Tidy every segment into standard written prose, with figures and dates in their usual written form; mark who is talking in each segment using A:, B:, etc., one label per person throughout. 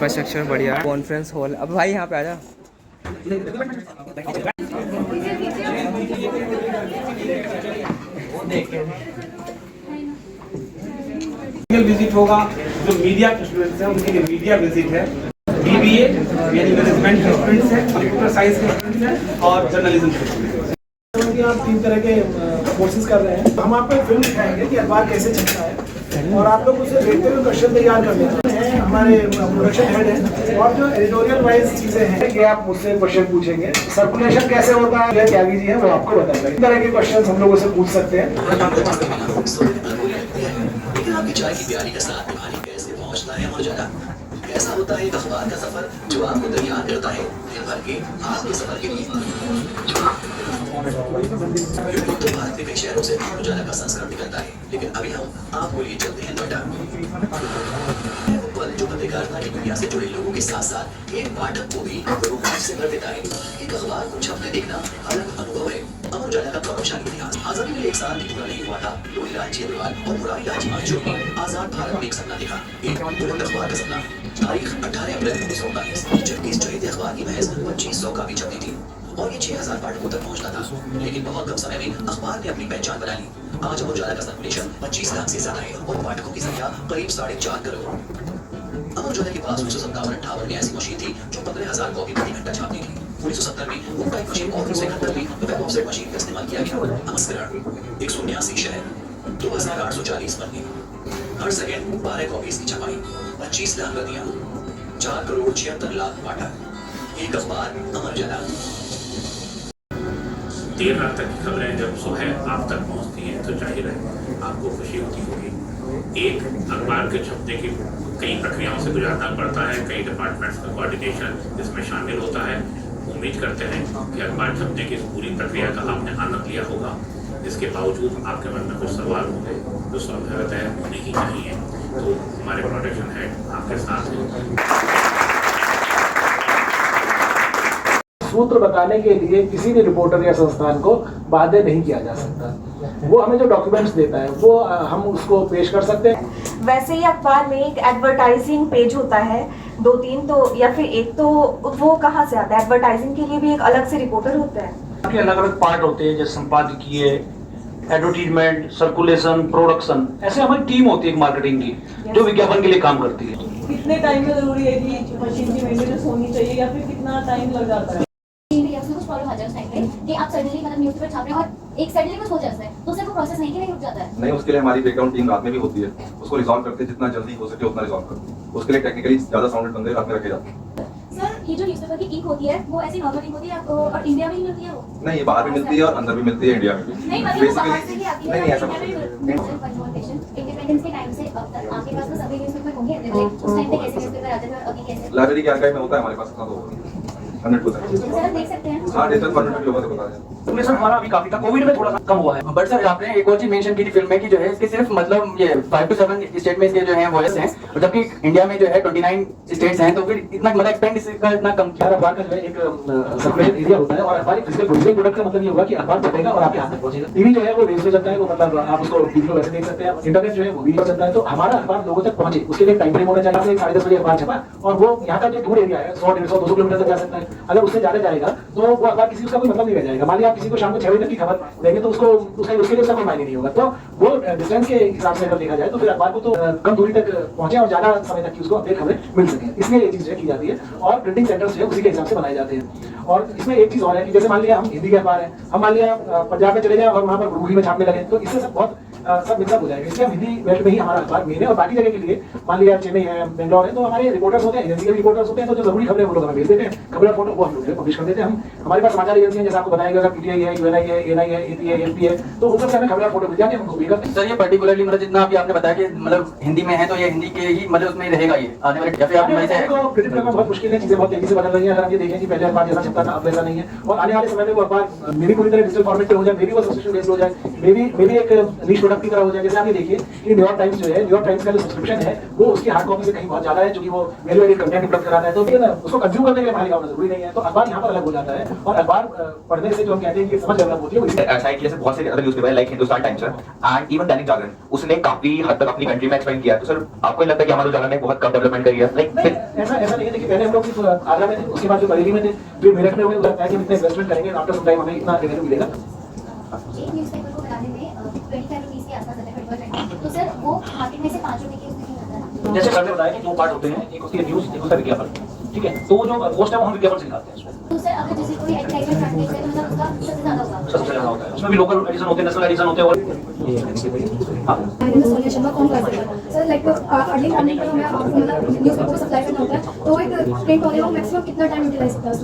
A: Infrastructure बढ़िया, conference hall. अब भाई यहाँ पे आ जा।
B: विजिट होगा जो मीडिया के स्टूडेंट्स हैं उनके लिए मीडिया विजिट है, बीबीए यानी मैनेजमेंट के स्टूडेंट्स हैं, कंप्यूटर साइंस के स्टूडेंट्स हैं और जर्नलिज्म के स्टूडेंट्स हैं। आप 3 तरह के कोर्सेज कर रहे हैं। हम आपको एक फिल्म दिखाएंगे कि अखबार कैसे छपता है और आप लोग उसे देखते हुए क्वेश्चन तैयार कर लेते हैं। हमारे प्रोडक्शन हेड है और जो एडिटोरियल वाइज चीजें हैं कि आप मुझसे क्वेश्चन पूछेंगे। सर्कुलेशन कैसे होता है त्यागी जी है वो आपको बताएंगे। इस तरह के क्वेश्चन हम लोगों से पूछ सकते हैं।
C: आपकी चाय की प्याली का साथ निभाने कैसे पहुंचना है और जाना कैसा होता है एक अखबार का सफर जो आपको तैयार करता है दिन भर के आपके सफर के लिए। तो भारत के कई शहरों से उजाला का संस्करण निकलता है, लेकिन अभी हम आपको लिए चलते हैं नोएडा, जो पत्रकारिता की दुनिया से जुड़े लोगों के साथ साथ एक पाठक को भी रोमांच से भर देता है। एक अखबार को छपने देखना अलग अनुभव है। अमर उजाला का प्रभावशाली इतिहास। आजादी में 1 साल भी पूरा नहीं हुआ था, लोही लाल जेतवाल और मुरारी लाल मंचू ने आजाद भारत में एक सपना देखा, एक बुलंद अखबार का सपना। तारीख 18 अप्रैल 1939, जबकि इस चहेते अखबार की महज 2500 कापी छपी थी और ये 6000 पाठकों तक पहुंचना था, लेकिन बहुत कम समय में अखबार ने अपनी पहचान बना ली। आज अमर उजाला का सर्कुलेशन 25 लाख से ज्यादा है और पाठकों की संख्या करीब 4.5 करोड़। अमर उजाला के पास 1957-58 में ऐसी मशीन थी जो 15,000 कॉपी प्रति घंटा छापती थी। 1970 में वो टाइप मशीन और 1971 में वेब ऑफसेट मशीन का इस्तेमाल किया गया। नमस्कार। 179 शहर, 2840 पन्ने, हर सेकंड 12 कॉपीज की छपाई, 25 लाख प्रतियां, 4 करोड़ 76 लाख पाठक। एक अखबार अमर उजाला।
D: देर रात तक की खबरें जब सुबह आप तक पहुंचती हैं तो जाहिर है आपको खुशी होती होगी। एक अखबार के छपने की कई प्रक्रियाओं से गुजरना पड़ता है, कई डिपार्टमेंट्स का कोऑर्डिनेशन इसमें शामिल होता है। उम्मीद करते हैं कि अखबार छपने की इस पूरी प्रक्रिया का आपने आनंद लिया होगा। इसके बावजूद आपके मन में कुछ सवाल होंगे जो स्वाभाविकतः होने ही चाहिए, तो हमारे प्रोडक्शन हेड आपके साथ हैं।
B: सूत्र बताने के लिए किसी भी रिपोर्टर या संस्थान को बाध्य नहीं किया जा सकता। वो हमें जो डॉक्यूमेंट्स देता है वो हम उसको पेश कर सकते हैं।
E: वैसे ही अखबार में एक एडवर्टाइजिंग पेज होता है, 2-3 तो या फिर एक, तो वो कहाँ से आता है? एडवर्टाइजिंग के लिए भी एक अलग से रिपोर्टर होता है।
F: अलग अलग पार्ट होते हैं, जैसे संपादकीय, एडवर्टीजमेंट, सर्कुलेशन, प्रोडक्शन, ऐसे हमारी टीम होती है मार्केटिंग की जो विज्ञापन के लिए काम करती है।
G: कितने टाइम में जरूरी है कि मशीन की मेंटेनेंस होनी चाहिए या फिर कितना टाइम लग जाता है?
H: कि आप सडनली मतलब न्यूज़पेपर छाप रहे हैं और एक सडनली कुछ हो जाता है तो उससे वो प्रोसेस नहीं कि नहीं रुक जाता है।
I: नहीं, उसके लिए हमारी ब्रेकडाउन टीम रात में भी होती है, उसको रिजॉल्व करते हैं, जितना जल्दी हो सके उतना रिजॉल्व करते हैं। उसके लिए टेक्निकली ज्यादा साउंडेड बंदे रात में रखे जाते हैं।
H: सर, ये जो न्यूज़पेपर की इंक होती है वो ऐसी नॉर्मल इंक होती है और इंडिया में ही मिलती है वो?
I: नहीं, ये बाहर भी मिलती है और अंदर भी मिलती है, इंडिया में भी।
H: नहीं, मतलब बाहर से ही आती है।
I: नहीं, ऐसा
H: इंडिपेंडेंस के टाइम से अब तक आपके पास तो सभी न्यूज़पेपर होंगे, उस टाइम पे कैसे न्यूज़पेपर आते थे और अभी कैसे?
I: लाइब्रेरी के आर्काइव में होता है हमारे पास, इतना तो 100%।
H: सर, देख सकते हैं।
I: हाँ, डिजिटल फॉर्मेट में लोगों से बता दें।
F: सर्कुलेशन हमारा अभी काफी था, कोविड में थोड़ा सा कम हुआ है।
J: बट सर आपने एक और चीज मेंशन की थी फिल्म में कि जो है इसके सिर्फ मतलब ये 5 to 7 स्टेट में इसके जो है वॉइस हैं, और जबकि इंडिया में जो है 29 स्टेट्स हैं, तो फिर इतना मतलब एक्सपेंड इसका इतना कम किया।
B: अखबार का जो है एक सर्कुलेशन एरिया होता है और अखबार फिजिकल प्रोडक्ट का मतलब ये होगा कि अखबार छपेगा और आपके हाथ तक पहुंचेगा। टीवी जो है वो रेडियो चलता है, वो मतलब आप उसको टीवी पर वैसे देख सकते हैं। इंटरनेट जो है वो भी चलता है। तो हमारा अखबार लोगों तक पहुंचे उसके लिए टाइम फ्रेम होना चाहिए। 10:30 बजे अखबार छपा और वो यहाँ का जो दूर एरिया है 100, 150, 200 किलोमीटर तक जा सकता है। अगर उससे ज्यादा जाएगा तो वो अखबार किसी उसका कोई मतलब नहीं रह जाएगा। मान लिया आप किसी को शाम को 6 बजे तक की खबर देंगे तो उसको उसके लिए उसका कोई मायने नहीं होगा। तो वो डिस्टेंस के हिसाब से अगर देखा जाए तो फिर अखबार को तो कम दूरी तक पहुंचे और ज्यादा समय तक की उसको अपडेट खबरें मिल सके, इसलिए ये चीज की जाती है। और प्रिंटिंग सेंटर्स जो है उसी के हिसाब से बनाए जाते हैं। और इसमें एक चीज और है कि जैसे मान लिया हम हिंदी के अखबार है, हम मान लिया पंजाब में चले जाए और वहाँ पर गुरुमुखी में छापने लगे तो इससे सब बहुत सब मिक्सअप हो जाएगा। इसलिए हम हिंदी बेल्ट में ही हमारा अखबार मेन है और बाकी जगह के लिए मान लिया चेन्नई है, बेंगलोर है, तो हमारे रिपोर्टर्स होते हैं, एजेंसी के रिपोर्टर्स होते हैं, तो जो जरूरी खबरें वो लोग हमें भेज देते हैं, खबर फोटो वो हम लोग पब्लिश कर देते हैं। हम हमारे पास समाचार एजेंसी है, जैसे आपको बताया गया पीटीआई है, यूएनआई है, एएनआई है, एपी है, एफपी है, तो उन सबसे हमें खबर फोटो मिल जाती है, हम कॉपी करते हैं।
J: सर ये पर्टिकुलरली मतलब जितना अभी आपने बताया कि मतलब हिंदी में है तो ये हिंदी के ही मतलब उसमें रहेगा ये आने वाले, या फिर आप
B: को प्रिंट करना बहुत मुश्किल है, चीजें बहुत तेजी से बदल रही हैं। अगर हम ये देखें कि पहले अखबार जैसा छपता था अब वैसा नहीं है और आने वाले समय में वो अखबार मेरी पूरी तरह डिजिटल फॉर्मेट पे हो जाए, मेरी वो सब्सक्रिप्शन बेस्ड हो जाए, मेरी एक नीश प्रोडक्ट प्रोडक्ट की तरह हो जाए। जैसे आप ये देखिए कि न्यूयॉर्क टाइम्स जो है, न्यूयॉर्क टाइम्स का जो सब्सक्रिप्शन है वो उसकी हार्ड कॉपी से कहीं बहुत ज्यादा है, क्योंकि वो वैल्यू एडेड कंटेंट उपलब्ध कराता है, तो फिर उसको कंज्यूम करने के लिए बाहर जाना जरूरी नहीं है। तो अखबार यहाँ पर अलग हो जाता है, और अखबार पढ़ने से जो हम कहते हैं कि समझ डेवलप होती है वो
K: ऐसा है कि जैसे बहुत से other newspaper like Hindustan times है एंड इवन दैनिक जागरण, उसने काफी हद तक अपनी कंट्री में एक्सपेंड किया। तो सर आपको नहीं लगता कि हमारे जागरण ने बहुत कम डेवलपमेंट करी है?
B: ऐसा नहीं है। देखिए पहले हम लोग सिर्फ आगरा में थे, उसके बाद जो बरेली में थे, फिर मेरठ में हुए, लगता है कि इतना इन्वेस्टमेंट करेंगे आफ्टर सम टाइम हमें इतना रेवेन्यू मिलेगा।
H: एक न्यूज़पेपर को बनाने में 25 रुपीस के आसपास आता है, 25। तो सर वो मार्केट में से 5 रुपए के उसमें नहीं आता ना।
B: जैसे सर ने बताया कि 2 पार्ट होते हैं, एक होती है न्यूज़, एक होता है विज्ञापन, ठीक है। तो जो पोस्ट है वो हम विज्ञापन से निकालते हैं।
H: तो सर अगर जैसे कोई एडवर्टाइजमेंट करते हैं तो मतलब उसका सबसे ज्यादा होगा,
B: सबसे ज्यादा होता है उसमें भी लोकल एडिशन होते हैं, नेशनल एडिशन होते हैं, और
H: सोल्यूशन कौन कर सकता है सर? लाइक अर्ली मॉर्निंग पर हमें मतलब न्यूज़पेपर को सप्लाई करना होता है, तो एक प्रिंट होने में मैक्सिमम कितना टाइम यूटिलाइज करता है?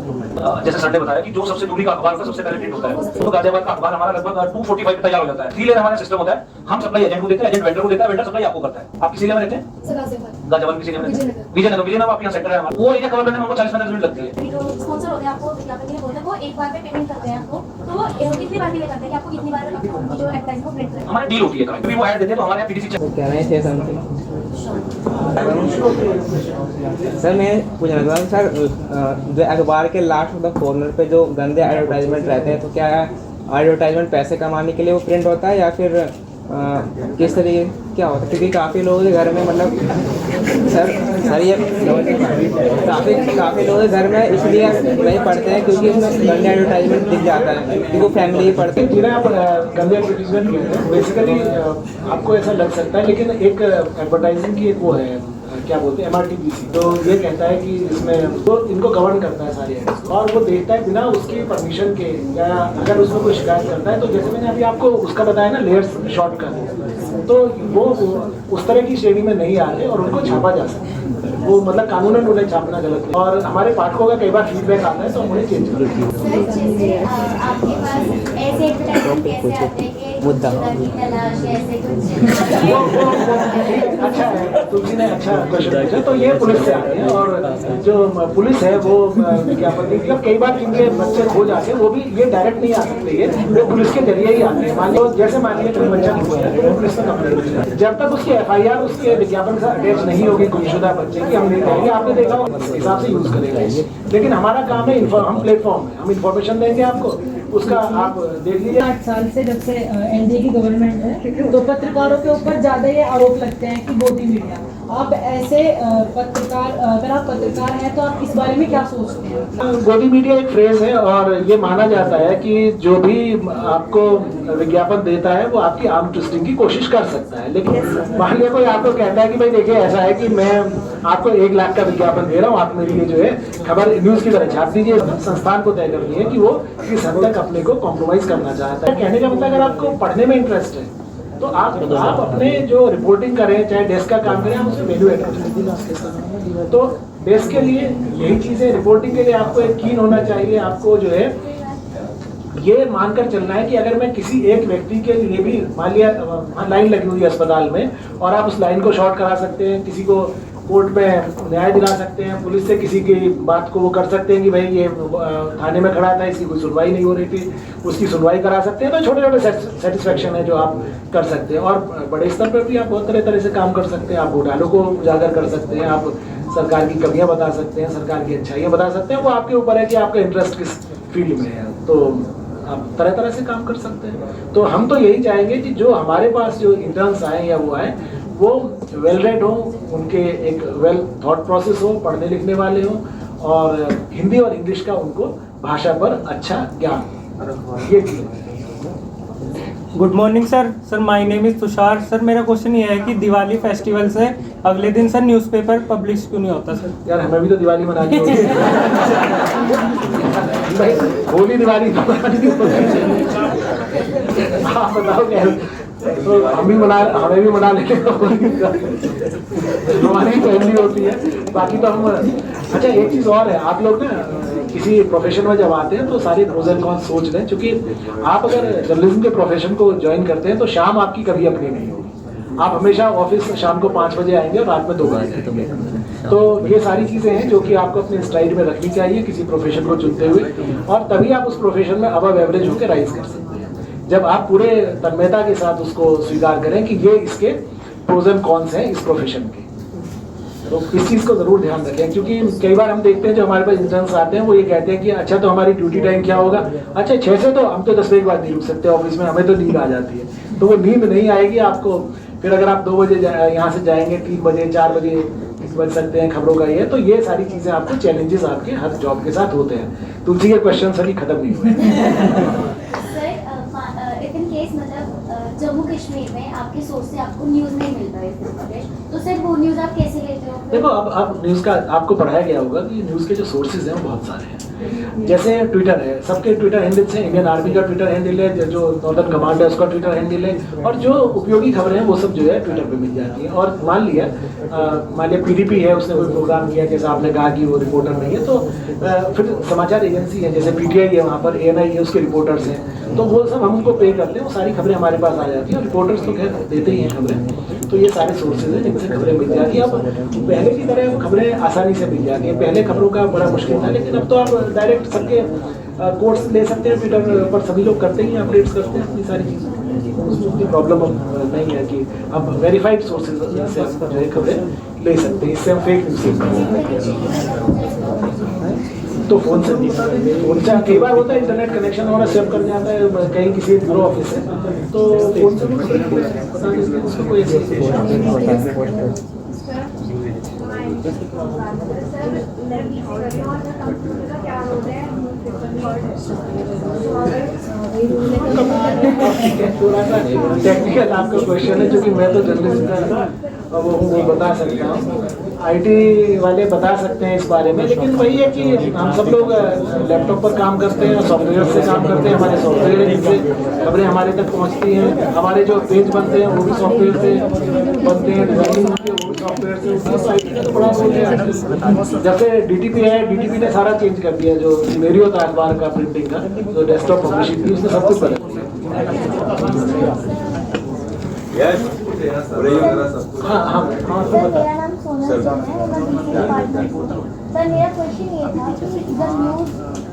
B: जैसे सर ने बताया कि जो सबसे दूरी का अखबार का सबसे पहले प्रिंट होता है, तो गाजियाबाद का अखबार हमारा लगभग 245 पे तैयार हो जाता है। 3 लेयर हमारा सिस्टम होता है, हम सप्लाई एजेंट को देते हैं, एजेंट वेंडर को देता है, वेंडर सप्लाई आपको करता है। आप किसी लेयर में रहते हैं?
H: सर गाजियाबाद।
B: गाजियाबाद किसी लेयर में रहते हैं? विजयनगर आप यहाँ सेंटर है हमारा, वो एरिया कवर करने में हमको 40-45 मिनट लगती है।
H: जो स्पॉन्सर होते हैं आपको विज्ञापन के लिए बोलते हैं, वो एक बार में पेमेंट करते हैं आपको, तो वो कितनी बार डिले करते हैं कि आपको कितनी बार जो एडवर्टाइजमेंट को प्रिंट करें?
B: हमारी डील होती है, कभी वो ऐड देते हैं तो हमारे यहाँ पीटीसी
A: कह रहे थे समथिंग। सर मैं पूछना चाहता हूँ सर, जो अखबार के लास्ट ऑफ द कॉर्नर पे जो गंदे एडवर्टाइजमेंट रहते हैं, तो क्या एडवर्टाइजमेंट पैसे कमाने के लिए वो प्रिंट होता है या फिर किस तरीके क्या होता है? क्योंकि काफ़ी लोगों के घर में मतलब सर ये काफ़ी लोगों के घर में इसलिए नहीं पढ़ते हैं क्योंकि इसमें गंदे एडवर्टाइजमेंट दिख जाता है, क्योंकि वो फैमिली ही पढ़ते हैं।
B: जिन्हें आप गंदे एडवर्टाइजमेंट कहते हैं, बेसिकली आपको ऐसा लग सकता है, लेकिन एक एडवर्टाइजिंग की एक वो है, क्या बोलते हैं, MRTPC, तो ये कहता है कि इसमें वो इनको गवर्न करता है सारे एड्स, और वो देखता है बिना उसकी परमिशन के, या अगर उसमें कोई शिकायत करता है, तो जैसे मैंने अभी आपको उसका बताया ना लेयर्स शॉर्ट का, तो वो उस तरह की श्रेणी में नहीं आते और उनको छापा जा सकता है। वो मतलब कानूनन उन्हें छापना गलत है, और हमारे पाठकों का कई बार फीडबैक आता है तो हम उन्हें चेंज करते हैं।
H: जैसे आपके पास ऐसे एडवर्टाइजमेंट कैसे आते हैं कि
A: मुद्दा
H: की तलाश ऐसे कुछ?
B: अच्छा है, तुलसी ने अच्छा क्वेश्चन पूछा। तो ये पुलिस से आते हैं, और जो पुलिस है वो विज्ञापन मतलब कई बार जिनके बच्चे खो जाते हैं, वो भी ये डायरेक्ट नहीं आ सकते, ये वो पुलिस के जरिए ही आते हैं। मान लो जैसे मान लीजिए कोई बच्चा खो जाए, वो पुलिस में कंप्लेंट, जब तक उसकी FIR उसके विज्ञापन से अटैच नहीं होगी गुमशुदा बच्चे की, हम नहीं कहेंगे आपने देखा हो, उस हिसाब से यूज करेगा। लेकिन हमारा काम है, हम प्लेटफॉर्म है, हम इंफॉर्मेशन देंगे आपको, उसका आप देख लीजिए।
G: 8 साल से जब से NDA की गवर्नमेंट है, तो पत्रकारों के ऊपर ज्यादा ये आरोप लगते हैं कि गोदी मीडिया। आप ऐसे पत्रकार, अगर आप पत्रकार हैं तो आप इस बारे में क्या सोचते हैं?
B: गोदी मीडिया एक फ्रेज है, और ये माना जाता है कि जो भी आपको विज्ञापन देता है वो आपकी आर्म ट्विस्टिंग की कोशिश कर सकता है। लेकिन मान लिया कोई आपको कहता है कि भाई देखिए ऐसा है कि मैं आपको 1 लाख का विज्ञापन दे रहा हूँ, आप मेरे लिए जो है खबर न्यूज की तरह छाप दीजिए। संस्थान को तय करनी है कि वो किस हद तक अपने को कॉम्प्रोमाइज करना चाहता है। कहने का मतलब अगर आपको पढ़ने में इंटरेस्ट है तो आप अपने जो रिपोर्टिंग करें, चाहे डेस्क का काम करें, आप उसमें वैल्यू एड करें। तो डेस्क के लिए यही चीजें, रिपोर्टिंग के लिए आपको एक कीन होना चाहिए। आपको जो है ये मानकर चलना है कि अगर मैं किसी एक व्यक्ति के लिए भी, मान लिया लाइन लगी हुई है अस्पताल में, और आप उस लाइन को शॉर्ट करा सकते हैं, किसी को कोर्ट में न्याय दिला सकते हैं, पुलिस से किसी की बात को वो कर सकते हैं कि भाई ये थाने में खड़ा था, इसकी कोई सुनवाई नहीं हो रही थी, उसकी सुनवाई करा सकते हैं। तो छोटे छोटे सेटिस्फेक्शन है जो आप कर सकते हैं, और बड़े स्तर पर भी आप बहुत तरह से काम कर सकते हैं। आप घोटालों को उजागर कर सकते हैं, आप सरकार की कमियां बता सकते हैं, सरकार की अच्छाइयाँ बता सकते हैं। वो आपके ऊपर है कि आपका इंटरेस्ट किस फील्ड में है, तो आप तरह से काम कर सकते हैं। तो हम तो यही चाहेंगे कि जो हमारे पास जो इंटर्न्स आए या वो आए, वो वेल रेड हो, उनके एक वेल थॉट प्रोसेस हो, पढ़ने लिखने वाले हो, और हिंदी और इंग्लिश का उनको भाषा पर अच्छा ज्ञान। ये
L: good morning sir. Sir my name is Tushar. Sir मेरा क्वेश्चन ये है कि दिवाली फेस्टिवल से अगले दिन सर न्यूज़पेपर पब्लिश क्यों नहीं होता सर?
B: यार हमें भी तो दिवाली मनानी होती है भाई, होली दिवाली तो मनानी होती है। आप बताओ क्या, तो हमें भी मना लेते हैं, हमारी फैमिली होती है, बाकी तो हम। अच्छा एक चीज़ और है, आप लोग ना किसी प्रोफेशन में जब आते हैं तो सारे प्रोज एंड कॉन्स सोच लें, क्योंकि आप अगर जर्नलिज्म के प्रोफेशन को ज्वाइन करते हैं तो शाम आपकी कभी अपनी नहीं होगी। आप हमेशा ऑफिस शाम को 5 बजे आएंगे और रात में 2 बजे। तो ये सारी चीज़ें हैं जो कि आपको अपने स्ट्राइड में रखनी चाहिए किसी प्रोफेशन को चुनते हुए, और तभी आप उस प्रोफेशन में अबव एवरेज होकर राइज कर सकते हैं। जब आप पूरे तन्मयता के साथ उसको स्वीकार करें कि ये इसके प्रोज एंड कॉन्स हैं इस प्रोफेशन के। तो इस चीज़ को ज़रूर ध्यान रखें, क्योंकि कई बार हम देखते हैं जो हमारे पास इंटर्न्स आते हैं वो ये कहते हैं कि अच्छा तो हमारी ड्यूटी टाइम क्या होगा, अच्छा 6 से तो हम तो 10 बजे के बाद नहीं रुक सकते ऑफिस में, हमें तो नींद आ जाती है। तो वो नींद नहीं आएगी आपको, फिर अगर आप 2 बजे यहाँ से जाएंगे 3 बजे 4 बजे बज सकते हैं खबरों का ये, तो ये सारी चीज़ें आपको चैलेंजेस आपके हर जॉब के साथ होते हैं। तुलसी के क्वेश्चन अभी खत्म नहीं हुए।
H: जम्मू कश्मीर में आपके सोर्स से आपको न्यूज़ नहीं मिल रहा है, तो सर वो न्यूज़ आप कैसे लेते हो?
B: देखो अब न्यूज़ का आपको पढ़ाया गया होगा कि न्यूज़ के जो सोर्सेज हैं वो बहुत सारे हैं। जैसे ट्विटर है, सबके ट्विटर हैंडल्स हैं, इंडियन आर्मी का ट्विटर हैंडल है, जो नॉर्दर्न कमांड है उसका ट्विटर हैंडल है, और जो उपयोगी खबरें हैं वो सब जो है ट्विटर पे मिल जाती हैं। और मान लिया पीडीपी है, उसने कोई प्रोग्राम किया जैसे आपने कहा कि वो रिपोर्टर नहीं है, तो फिर समाचार एजेंसी है जैसे पीटीआई है, वहाँ पर एएनआई है, उसके रिपोर्टर्स हैं, तो वो सब हम उनको पे करते हैं, वो सारी खबरें हमारे पास आ जाती हैं। और रिपोर्टर्स तो खैर देते ही हैं खबरें, तो ये सारे सोर्सेज हैं जिनसे खबरें मिल जाती हैं। अब पहले की तरह खबरें आसानी से मिल जाती हैं, पहले खबरों का बड़ा मुश्किल था, लेकिन अब तो आप डायरेक्ट सबके कोर्स ले सकते हैं, ट्विटर पर सभी लोग करते ही अपडेट्स करते हैं अपनी सारी चीज़ें, उसकी प्रॉब्लम अब नहीं है कि अब वेरीफाइड सोर्सेज से आप जो है खबरें ले सकते हैं, इससे हम फेक न्यूज़ तो फोन से नहीं, फोन से कई बार होता है इंटरनेट कनेक्शन हमारा सेव कर जाता है कहीं किसी ब्यूरो ऑफिस से, तो फोन से बता देते हैं उसको कोई टेक्निकल आपका क्वेश्चन है, क्योंकि मैं तो जर्नलिस्ट का वो बता सकता हूँ, आईटी वाले बता सकते हैं इस बारे में, लेकिन वही है कि हम सब लोग लैपटॉप पर काम करते हैं, सॉफ्टवेयर से काम करते हैं, हमारे सॉफ्टवेयर जिससे खबरें हमारे तक पहुंचती हैं, हमारे जो पेज बनते हैं वो भी सॉफ्टवेयर से बनते हैं, डिजाइनिंग होती है वो भी सॉफ्टवेयर से, उसमें आईटी का तो बड़ा रोल है। जैसे डीटीपी है, डीटीपी ने सारा चेंज कर दिया, जो सिनेरियो था अखबार का प्रिंटिंग का, जो डेस्कटॉप पब्लिशिंग थी उसने सब कुछ बदल दिया। हाँ,
H: मेरा नाम सोनल सिंह है, मैं बीसी डिपार्टमेंट हूँ। सर मेरा क्वेश्चन ये था कि जब न्यूज़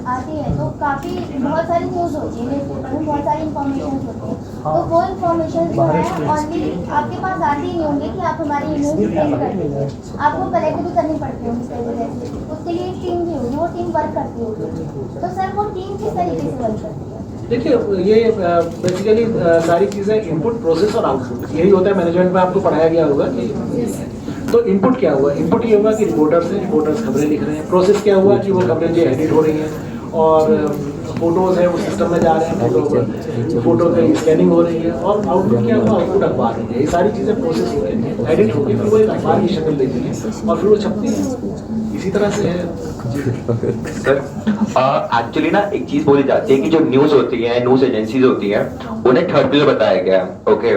H: आती है तो काफ़ी बहुत सारी न्यूज़ होती है, न्यूज़पेपर में बहुत सारी इन्फॉर्मेशन होती है, तो वो इन्फॉर्मेशन जो है ऑनली आपके पास आती ही नहीं होंगी कि आप हमारी न्यूज़ प्रिंट कर दीजिए, आपको कलेक्ट भी करनी पड़ती होगी कई वजह से, उसके लिए एक टीम भी होगी, वो टीम वर्क करती होगी, तो सर वो टीम किस तरीके से वर्क करती है?
B: देखिए ये बेसिकली सारी चीज़ें इनपुट प्रोसेस और आउटपुट यही होता है, मैनेजमेंट में आपको पढ़ाया गया होगा कि तो इनपुट क्या हुआ, इनपुट ये हुआ कि रिपोर्टर्स खबरें लिख रहे हैं, प्रोसेस क्या हुआ कि वो खबरें जो एडिट हो रही हैं और फोटोज़ है वो सिस्टम में जा रहे हैं, फोटो की स्कैनिंग हो रही है, और आउटपुट क्या हुआ, आउटपुट अखबार हो गया, ये सारी चीज़ें प्रोसेस हो गई, एडिट हो गई, फिर वो एक अखबार की शक्ल लेती है और फिर वो छपती है, इसी तरह से है।
K: सर एक्चुअली ना एक चीज बोली जाती है कि जो न्यूज होती है, न्यूज एजेंसीज होती हैं, उन्हें थर्ड पिलर बताया गया है। ओके,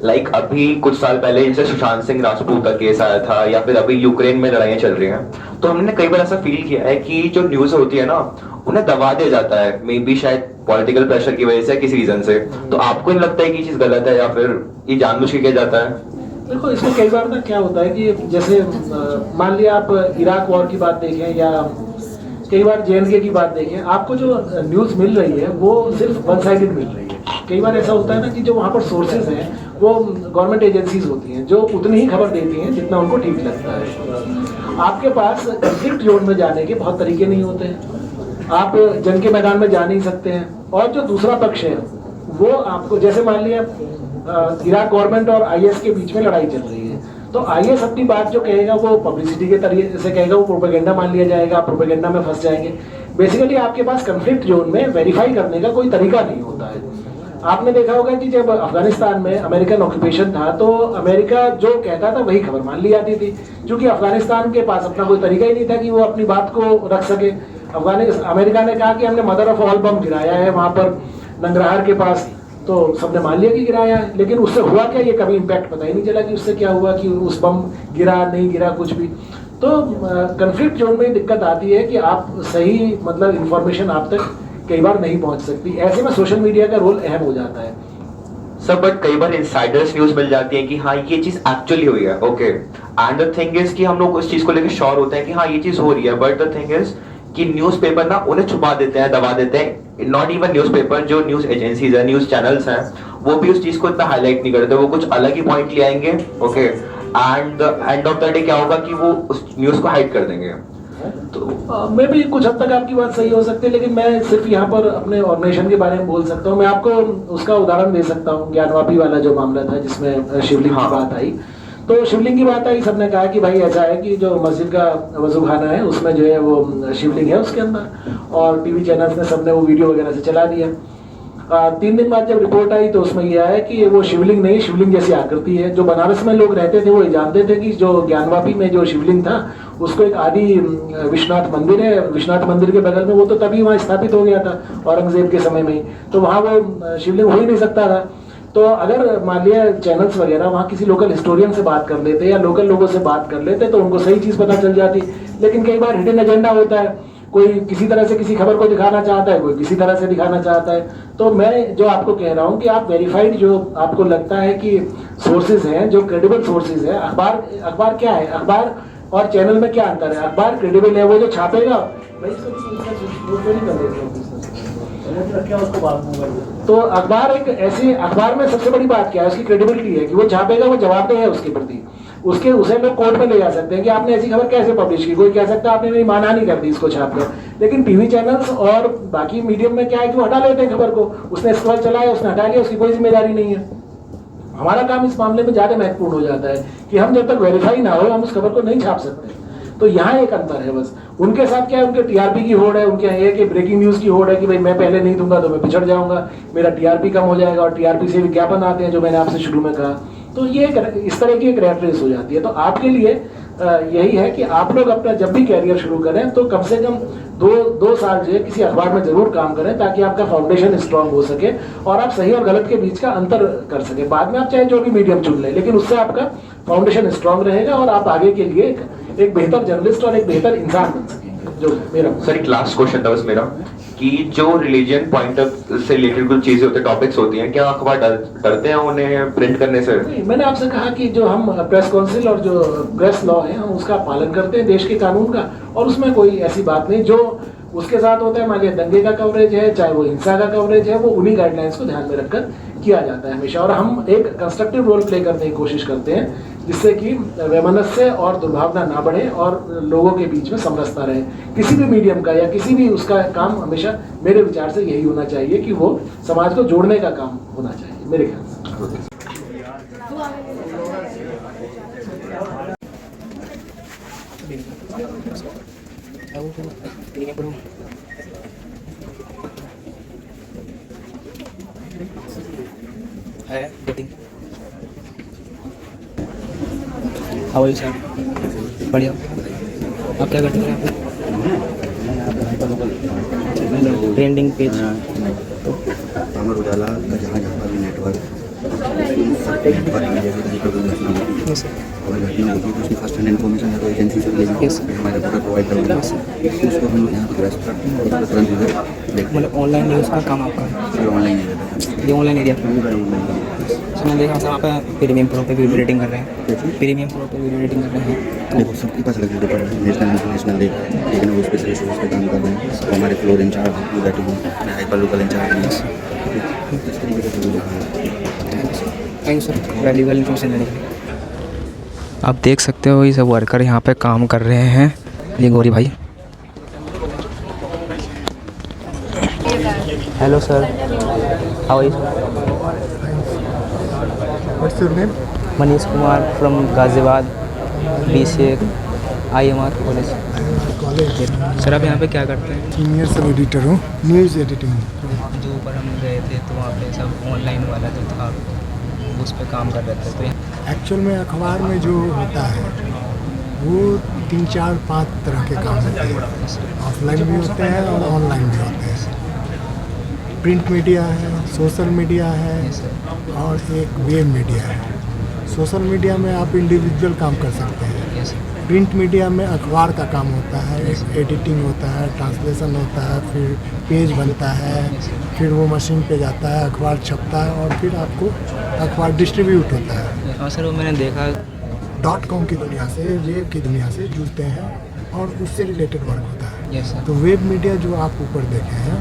K: लाइक अभी कुछ साल पहले जैसे सुशांत सिंह राजपूत का केस आया था, या फिर अभी यूक्रेन में लड़ाइयां चल रही हैं, तो हमने कई बार ऐसा फील किया है कि जो न्यूज होती है ना उन्हें दबा दिया जाता है, मे बी शायद पॉलिटिकल प्रेशर की वजह से, किसी रीजन से। तो आपको नहीं लगता है कि ये चीज गलत है, या फिर ये जानबूझ के किया जाता है?
B: देखो इसमें कई बार ना क्या होता है कि जैसे मान लिया आप इराक वॉर की बात देखें या कई बार JNK की बात देखें, आपको जो न्यूज़ मिल रही है वो सिर्फ वन साइडेड मिल रही है। कई बार ऐसा होता है ना कि जो वहाँ पर सोर्सेज हैं वो गवर्नमेंट एजेंसीज होती हैं जो उतनी ही खबर देती हैं जितना उनको ठीक लगता है। आपके पास कंफ्लिक्ट जोन में जाने के बहुत तरीके नहीं होते हैं, आप जंग के मैदान में जा नहीं सकते हैं, और जो दूसरा पक्ष है वो आपको, जैसे मान लिया इराक गवर्नमेंट और IS के बीच में लड़ाई चल रही है, तो IS अपनी बात जो कहेगा वो पब्लिसिटी के तरीके से कहेगा, वो प्रोपेगेंडा मान लिया जाएगा, प्रोपेगेंडा में फंस जाएंगे। बेसिकली आपके पास कंफ्लिक्ट जोन में वेरीफाई करने का कोई तरीका नहीं होता है। आपने देखा होगा कि जब अफगानिस्तान में अमेरिकन ऑक्यूपेशन था तो अमेरिका जो कहता था वही खबर मान ली जाती थी, क्योंकि अफगानिस्तान के पास अपना कोई तरीका ही नहीं था कि वो अपनी बात को रख सके। अमेरिका ने कहा कि हमने मदर ऑफ ऑल बम गिराया है वहाँ पर नंगरहार के पास, तो सबने मान लिया कि गिराया है, लेकिन उससे हुआ क्या ये कभी इम्पैक्ट पता ही नहीं चला कि उससे क्या हुआ, कि उस बम गिरा नहीं गिरा कुछ भी। तो कंफ्लिक्ट जोन में दिक्कत आती है कि आप सही मतलब इंफॉर्मेशन आप तक कई बार नहीं पहुंच सकती, ऐसे में सोशल मीडिया का रोल अहम हो जाता है।
K: सर बट कई बार इनसाइडर्स न्यूज मिल जाती है कि हाँ ये चीज एक्चुअली हुई है, okay, and the thing is कि हम लोग उस चीज को लेकर श्योर होते हैं कि हाँ ये चीज हो रही है, बट द थिंग इज कि न्यूज़पेपर ना उन्हें छुपा देते हैं, दबा देते हैं। नॉट इवन न्यूज़पेपर, जो न्यूज़ एजेंसीज है, न्यूज़ चैनल्स हैं, वो भी उस चीज़ को इतना हाईलाइट नहीं करते, वो कुछ अलग ही पॉइंट ले आएंगे, okay, and end of the day क्या होगा कि वो उस न्यूज़ को हाइड कर देंगे।
B: तो मैं भी कुछ हद तक आपकी बात सही हो सकती है, लेकिन मैं सिर्फ यहाँ पर अपने ऑर्गेनाइजेशन के बारे में बोल सकता हूँ। मैं आपको उसका उदाहरण दे सकता हूँ, ज्ञानवापी वाला जो मामला था जिसमें शिवलिंग की बात आई। तो शिवलिंग की बात आई, सबने कहा कि भाई ऐसा है कि जो मस्जिद का वजूखाना है उसमें जो है वो शिवलिंग है उसके अंदर, और टीवी चैनल्स ने सबने वो वीडियो वगैरह से चला दिया। 3 दिन बाद जब रिपोर्ट आई तो उसमें यह है कि वो शिवलिंग नहीं, शिवलिंग जैसी आकृति है। जो बनारस में लोग रहते थे वो ये जानते थे कि जो ज्ञानवापी में जो शिवलिंग था उसको एक आदि विश्वनाथ मंदिर है, विश्वनाथ मंदिर के बगल में, वो तो तभी वहाँ स्थापित हो गया था औरंगजेब के समय में ही, तो वहाँ वो शिवलिंग हो ही नहीं सकता था। तो अगर मान लिया चैनल्स वगैरह वहाँ किसी लोकल हिस्टोरियन से बात कर लेते या लोकल लोगों से बात कर लेते तो उनको सही चीज़ पता चल जाती। लेकिन कई बार हिडन एजेंडा होता है, कोई किसी तरह से किसी खबर को दिखाना चाहता है, कोई किसी तरह से दिखाना चाहता है। तो मैं जो आपको कह रहा हूँ कि आप वेरीफाइड जो आपको लगता है कि सोर्सेज हैं, जो क्रेडिबल सोर्सेज है, अखबार क्या है, अखबार और चैनल में क्या अंतर है? अखबार क्रेडिबल है, वो जो छापेगा तो अखबार एक ऐसी, अखबार में सबसे बड़ी बात क्या है, उसकी क्रेडिबिलिटी है कि वो छापेगा, वो जवाबदेह है उसके प्रति, उसे लोग कोर्ट में ले जा सकते हैं कि आपने ऐसी खबर कैसे पब्लिश की। कोई कह सकता है आपने मेरी मानहानि कर दी इसको छापकर। लेकिन टीवी चैनल्स और बाकी मीडियम में क्या है कि वो हटा लेते हैं खबर को, उसने स्क्रॉल चलाया, उसने हटा लिया, उसकी कोई जिम्मेदारी नहीं है। हमारा काम इस मामले में ज्यादा महत्वपूर्ण हो जाता है कि हम जब तक वेरीफाई ना हो हम उस खबर को नहीं छाप सकते। तो यहाँ एक अंतर है बस। उनके साथ क्या है, उनके टीआरपी की होड़ है, उनके यहाँ ये कि ब्रेकिंग न्यूज की होड़ है कि भाई मैं पहले नहीं दूंगा तो मैं पिछड़ जाऊंगा, मेरा टीआरपी कम हो जाएगा, और टीआरपी से विज्ञापन आते हैं जो मैंने आपसे शुरू में कहा। तो ये इस तरह की एक रैट रेस हो जाती है। तो आपके लिए यही है कि आप लोग अपना जब भी कैरियर शुरू करें तो कम से कम दो साल जो है किसी अखबार में जरूर काम करें, ताकि आपका फाउंडेशन स्ट्रांग हो सके और आप सही और गलत के बीच का अंतर कर सके। बाद में आप चाहे जो भी मीडियम चुन लें, लेकिन उससे आपका फाउंडेशन स्ट्रांग रहेगा और आप आगे के लिए एक बेहतर जर्नलिस्ट और एक बेहतर इंसान बन सकेंगे। जो मेरा
K: सर एक लास्ट क्वेश्चन था बस मेरा, कि जो रिलीजन पॉइंट से रिलेटेड कुछ चीजें होती हैं, टॉपिक्स होती हैं, क्या अखबार डरते हैं उन्हें प्रिंट करने से?
B: नहीं, मैंने आपसे कहा कि जो हम प्रेस काउंसिल और जो प्रेस लॉ है हम उसका पालन करते हैं, देश के कानून का, और उसमें कोई ऐसी बात नहीं। जो उसके साथ होता है, मान लिया दंगे का कवरेज है, चाहे वो हिंसा का कवरेज है, वो उन्हीं गाइडलाइंस को ध्यान में रखकर किया जाता है हमेशा। और हम एक कंस्ट्रक्टिव रोल प्ले करने की कोशिश करते हैं जिससे कि वैमनस्य और दुर्भावना ना बढ़े और लोगों के बीच में समरसता रहे। किसी भी मीडियम का या किसी भी उसका काम हमेशा मेरे विचार से यही होना चाहिए कि वो समाज को जोड़ने का काम होना चाहिए, मेरे ख्याल से।
A: How sir? बढ़िया। आप क्या करते हैं? ट्रेंडिंग पेज
M: तो अमर उजाला का जहाँ जहाँ पर नेटवर्क और घटना होगी तो उसकी फर्स्ट हैंड इन्फॉर्मेशन है तो एजेंसी से लेंगे, हमारे पूरा प्रोवाइड करेंगे, उसको हम लोग यहाँ पर ग्रेस्प करते हैं और तुरंत इधर देखते हैं।
A: ऑनलाइन न्यूज़ का काम आपका है?
M: ऑनलाइन एरिया,
A: ये ऑनलाइन एरिया मैंने देखा सर आप प्रीमियम प्रो पे वीडियो एडिटिंग कर रहे हैं, प्रीमियम प्रो पे वीडियो एडिटिंग कर रहे हैं।
M: देखो सबके पास अलग डिपार्टमेंट, नेशनल इंटरनेशनल देख रहे हैं, लेकिन वो स्पेशलिस्ट उस पर काम कर रहे हैं। तो हमारे फ्लोर इंचार्ज हैं, दैट मैं हाइपर लोकल इंचार्ज हैं। इस तरीके से
A: thank you sir valuable information देने के लिए। आप देख सकते हो ये सब वर्कर यहाँ पे काम कर रहे हैं। ये गौरी भाई, hello sir, how are you?
N: What's your name?
A: Manish Kumar from Ghaziabad, BCA IMR college. Sir आप यहाँ पे क्या करते हैं?
N: सीनियर सब एडिटर हूँ, न्यूज़ एडिटिंग।
A: जो ऊपर हम गए थे तो वहाँ पे सब ऑनलाइन वाला जो था उस पर काम कर रहे थे। तो
N: एक्चुअल में अखबार में जो होता है वो 3, 4, 5 तरह के काम होते हैं। ऑफलाइन भी होते हैं और ऑनलाइन भी होते हैं। प्रिंट मीडिया है, सोशल मीडिया है और एक वेब मीडिया है। सोशल मीडिया में आप इंडिविजुअल काम कर सकते हैं। प्रिंट मीडिया में अखबार का काम होता है, एडिटिंग होता है, ट्रांसलेशन होता है, फिर पेज बनता है, फिर वो मशीन पे जाता है, अखबार छपता है और फिर आपको अखबार डिस्ट्रीब्यूट होता है।
A: हाँ सर वो मैंने देखा
N: .com की दुनिया से, वेब की दुनिया से जुड़ते हैं और उससे रिलेटेड वर्क होता है।
A: Yes sir.
N: तो वेब मीडिया जो आप ऊपर देखे हैं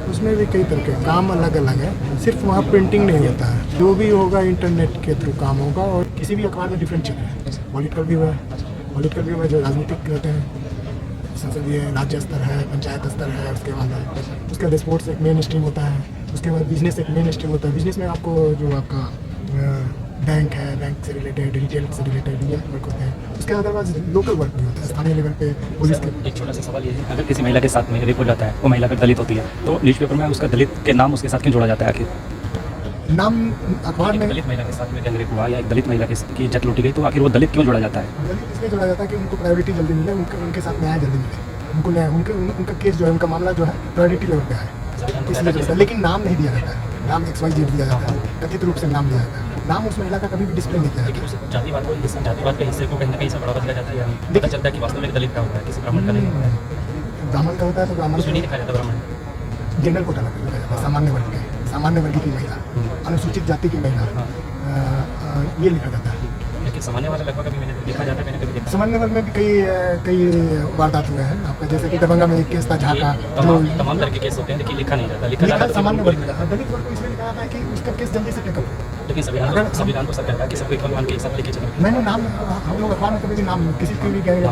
N: उसमें भी कई तरह के काम अलग अलग है, सिर्फ वहाँ प्रिंटिंग नहीं होता है, जो भी होगा इंटरनेट के थ्रू काम होगा। और किसी भी अखबार में डिफरेंट चीज़ें हैं। पॉलिटिकल व्यू है, पॉलिटिकल व्यू में जो राजनीतिक रहते हैं, संसदीय राज्य स्तर है, पंचायत स्तर है, उसके बाद उसके बाद स्पोर्ट्स एक मेन स्ट्रीम होता है, उसके बाद बिजनेस एक मेन स्ट्रीम होता है। बिजनेस में आपको जो आपका बैंक है, बैंक से रिलेटेड, रिटेल से रिलेटेड ये वर्क होते हैं। उसके अदरवाइज लोकल वर्क भी होता है, स्थानीय लेवल पे पुलिस के।
O: एक छोटा सा सवाल ये है, अगर किसी महिला के साथ में रेप हो जाता है, वो महिला अगर दलित होती है, तो न्यूज़पेपर में उसका दलित के नाम उसके साथ क्यों जोड़ा जाता है? आखिर
N: नाम अखबार
O: एक
N: में
O: दलित महिला के साथ में गैंग रेप हुआ या एक दलित महिला की इज्जत लूटी गई, तो आखिर वो दलित क्यों जोड़ा जाता है?
N: दलित इसलिए जोड़ा जाता है कि उनको प्रायोरिटी जल्दी मिले, उनके साथ न्याय जल्दी मिले, उनको न्याय उनका केस जो है, उनका मामला जो है प्रायोरिटी लेवल पे है, इसलिए जोड़ता है। लेकिन नाम नहीं दिया जाता है, नाम XYZ दिया जाता है, कथित रूप से नाम दिया जाता है। नाम उस महिला का कभी भी डिस्प्ले नहीं किया जाता।
O: जातिवाद के हिस्से को कहीं ना कहीं से बढ़ावा दिया जाता है, पता चलता है कि वास्तव में दलित का होता है, किसी ब्राह्मण का नहीं होता है।
N: ब्राह्मण का होता है तो ब्राह्मण
O: उसमें नहीं दिखाया जाता ब्राह्मण,
N: जनरल कोटा लगा जाता है, सामान्य वर्ग की महिला, अनुसूचित जाति की महिला, ये लिखा जाता है।
O: लेकिन सामान्य वाला लगभग कभी मैंने देखा जाता है, मैंने कभी देखा।
N: सामान्य वर्ग में भी कई वारदात हुए हैं आपका, जैसे कि दरभंगा में एक केस था झाका,
O: तमाम तरह के केस होते हैं, लेकिन लिखा नहीं जाता। लिखा जाता
N: सामान्य वर्ग का, दलित वर्ग को इसलिए लिखा जाता है कि उसका केस जल्दी से टेकअप हो।
O: लेकिन संविधान को सब कहता है कि सबको इक्वल मान के एक साथ लेके चलो।
N: मैंने नाम, हम लोग अखबार में कभी भी नाम किसी को भी कहेंगे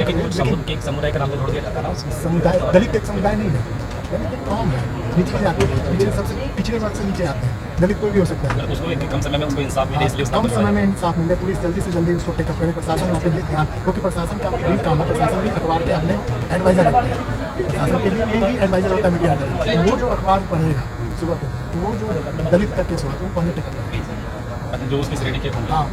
O: लेकिन समुदाय का नाम तो जोड़ दिया जाता है ना।
N: समुदाय, दलित एक समुदाय नहीं है, दलित एक कौम है, नीचे जाते हैं, सबसे पिछड़े वर्ग से नीचे आते हैं। दलित कोई भी हो सकता है,
O: उसको एक कम समय में उसको इंसाफ मिले, इसलिए
N: कम समय में इंसाफ मिले, पुलिस जल्दी से जल्दी उसको टेकअप करे, प्रशासन वहाँ पे ध्यान, क्योंकि प्रशासन का भी काम है, प्रशासन भी अखबार के अपने एडवाइजर रहते हैं, प्रशासन के लिए यही एडवाइजर होता है मीडिया का। वो जो अखबार पढ़ेगा सुबह को, तो वो जो दलित का केस हुआ तो वो पढ़ने टेकअप करेगा,
O: जो उसकी श्रेणी के होंगे।
N: हाँ,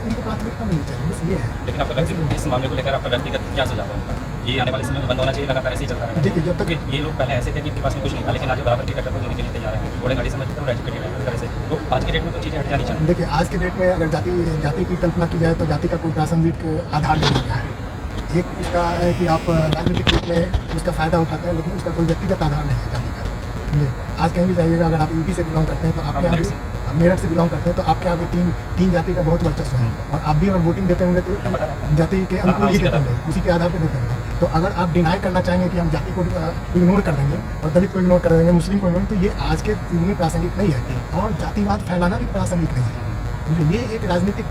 N: उनको प्राथमिकता मिलनी चाहिए, बस ये है।
O: लेकिन आपका व्यक्तिगत इस मामले को लेकर आपका व्यक्तिगत क्या सुझाव है? ये आने वाले समय में बंद होना चाहिए, लगातार ऐसे ही चलता रहेगा?
N: देखिए, जब तक
O: ये लोग पहले ऐसे थे कि इनके पास में कुछ नहीं था, लेकिन आज बराबर की टक्कर को देने के लिए तैयार है, घोड़े गाड़ी समझते हैं, एजुकेटेड है तरह से। तो आज के डेट में तो चीज़ें हट जानी चाहिए।
N: देखिए, आज के डेट में अगर जाति की कल्पना की जाए तो जाति का कोई प्रासंगिक आधार नहीं होता है। एक इसका है कि आप राजनीतिक रूप में उसका फ़ायदा उठाते हैं, लेकिन उसका कोई व्यक्तिगत आधार नहीं है जाति का। आज कहीं भी जाइएगा, अगर आप यूपी से बिलोंग करते हैं तो आपके यहाँ भी, मेरठ से बिलोंग करते हैं तो आपके यहाँ भी तीन जाति का बहुत वर्चस्व है, और आप भी अगर वोटिंग देते होंगे तो जाति के अनुकूल ही देते होंगे, उसी के आधार पर देते होंगे। तो अगर आप डिनाई करना चाहेंगे कि हम जाति को इग्नोर कर देंगे और दलित को इग्नोर कर देंगे, मुस्लिम को इग्नोर, तो ये आज के युग में प्रासंगिक नहीं है, और जातिवाद फैलाना भी प्रासंगिक नहीं है। ये एक राजनीतिक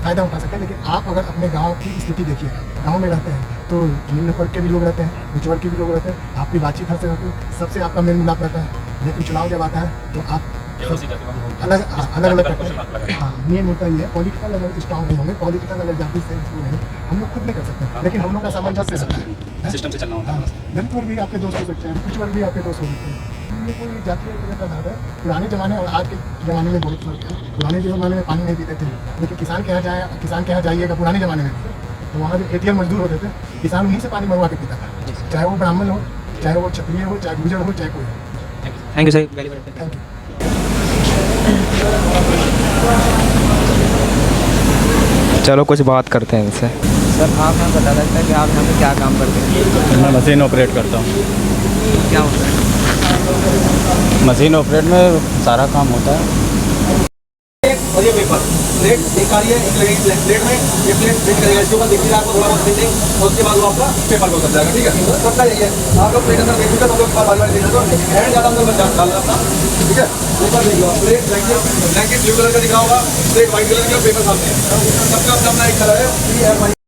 N: फ़ायदा उठा सकते हैं, लेकिन आप अगर अपने गांव की स्थिति देखिए, गांव में रहते हैं तो निम्न वर्ग के भी लोग रहते हैं, उच्च वर्ग के भी लोग रहते हैं, आपकी बातचीत हर से होती है, सबसे आपका मेल मिलाप रहता है। लेकिन चुनाव जब आता है तो आप अलग अलग करते हैं। हाँ, नियम होता ही है, पॉलिटिकल अगर स्ट्रॉन्ग नहीं होंगे, पॉलिटिकल अगर जाति से नहीं, हम लोग खुद नहीं कर सकते, लेकिन हम लोग का सामंजस्य रहता है,
O: सिस्टम से चलना होता है।
N: दलित वर्ग भी आपके दोस्त हो सकते हैं, कुछ वर्ग भी आपके दोस्त हो सकते हैं। ये कोई जातीय का आधार है। पुराने ज़माने और आज के ज़माने में बहुत फर्क है। पुराने ज़माने में पानी नहीं पीते थे, लेकिन किसान के यहाँ जाइएगा पुराने ज़माने में तो वहाँ जो खेतिहर मजदूर होते थे, किसान उन्हीं से पानी मंगवा के पीता था, चाहे वो ब्राह्मण हो, चाहे वो क्षत्रिय हो, चाहे गुर्जर हो, चाहे कोई हो।
A: Thank you sir, very very
N: thank you.
A: चलो कुछ बात करते हैं इनसे। सर, आप हमें बता सकते हैं कि आप यहाँ पे क्या काम करते हैं?
P: मैं मशीन ऑपरेट करता हूँ।
A: क्या होता है?
P: मशीन ऑपरेट में सारा काम होता है।
B: और ये पेपर प्लेट एक आ रही है, एक लगेगी प्लेट में, ये प्लेट प्रिंट करेगा, इसके ऊपर देखिए आपको थोड़ा बहुत प्रिंटिंग, और उसके बाद वो आपका पेपर को कर जाएगा। ठीक है, सबका यही है। आप लोग प्लेट अंदर देखिएगा तो लोग बार-बार देखिए, तो हैंड ज़्यादा अंदर मत डालना अपना। ठीक है, पेपर देखिए, प्लेट ब्लैंकेट ब्लू कलर का दिखा होगा, प्लेट व्हाइट कलर की, और पेपर सामने है। सबका अपना एक कलर है।